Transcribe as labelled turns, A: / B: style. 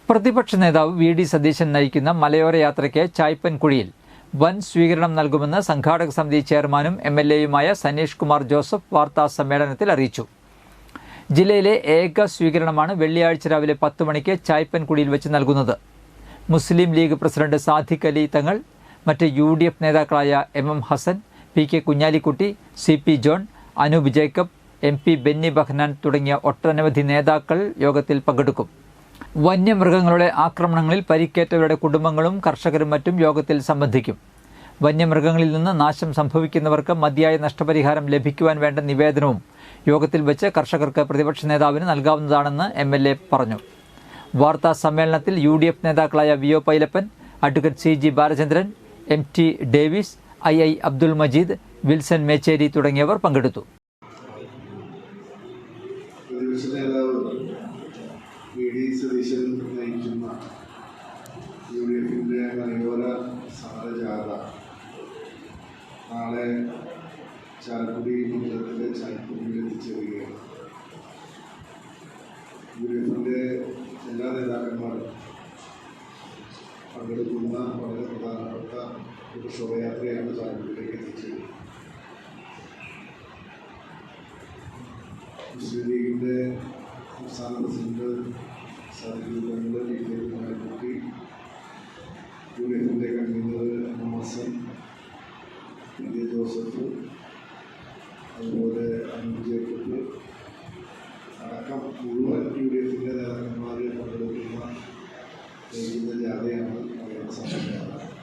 A: പ്രതിപക്ഷ നേതാവ് വി.ഡി. സതീശൻ നയിക്കുന്ന മലയോര യാത്രയ്ക്ക് ചായ്പൻകുഴിയിൽ വൻ സ്വീകരണം നൽകുമെന്ന് സംഘാടക സമിതി ചെയർമാനും എം.എൽ.എയുമായ സനീഷ് കുമാർ ജോസഫ് വാർത്താസമ്മേളനത്തിൽ അറിയിച്ചു. ജില്ലയിലെ ഏക സ്വീകരണമാണ് വെള്ളിയാഴ്ച രാവിലെ 10 മണിക്ക് ചായ്പൻകുഴിയിൽ വെച്ച് നൽകുന്നത്. മുസ്ലിം ലീഗ് പ്രസിഡന്റ് സാദിഖ് അലി തങ്ങൾ, മറ്റ് UDF നേതാക്കളായ M.M. Hassan, P.K. Kunhalikutty, C.P. John, Anoop Jacob, MP Benny Behanan തുടങ്ങിയ ഒട്ടനവധി നേതാക്കൾ യോഗത്തിൽ പങ്കെടുക്കും. വന്യമൃഗങ്ങളുടെ ആക്രമണങ്ങളിൽ പരിക്കേറ്റവരുടെ കുടുംബങ്ങളും കർഷകരും മറ്റും യോഗത്തിൽ സംബന്ധിക്കും. വന്യമൃഗങ്ങളിൽ നിന്ന് നാശം സംഭവിക്കുന്നവർക്ക് മതിയായ നഷ്ടപരിഹാരം ലഭിക്കുവാൻ വേണ്ട നിവേദനവും യോഗത്തിൽ വെച്ച് കർഷകർക്ക് പ്രതിപക്ഷ നേതാവിന് നൽകാവുന്നതാണെന്ന് MLA പറഞ്ഞു. വാർത്താ സമ്മേളനത്തിൽ UDF നേതാക്കളായ V.O. Pailappan, advocate C.G. Balachandran, M.T. Davis, I.I. Abdul Majeed, Wilson Mecheri തുടങ്ങിയവർ പങ്കെടുത്തു.
B: വി.ഡി. സതീശൻ നയിക്കുന്ന UDFിൻ്റെ മലയോര സമരജാഥ നാളെ ചാലക്കുടി മണ്ഡലത്തിലെ ചാലക്കുടിയിൽ എത്തിച്ചേരുകയാണ്. UDFിൻ്റെ എല്ലാ നേതാക്കന്മാരും പങ്കെടുക്കുന്ന വളരെ പ്രധാനപ്പെട്ട ഒരു ശോഭയാത്രയാണ് ചാലക്കുടിയിലേക്ക് എത്തിച്ചേരുന്നത്. മുസ്ലിം ലീഗിൻ്റെ സംസ്ഥാന പ്രസിഡന്റ് സാദിഖ് അലി തങ്ങൾ, P.K. കുഞ്ഞാലിക്കുട്ടി, UDFിൻ്റെ convener M.M. Hassan, P.J. Joseph, അതുപോലെ അനൂപ് ജേക്കബ് അടക്കം മുഴുവൻ UDFിൻ്റെ നേതാക്കന്മാർ പങ്കെടുക്കുന്ന ജാഥയാണ് സമരം.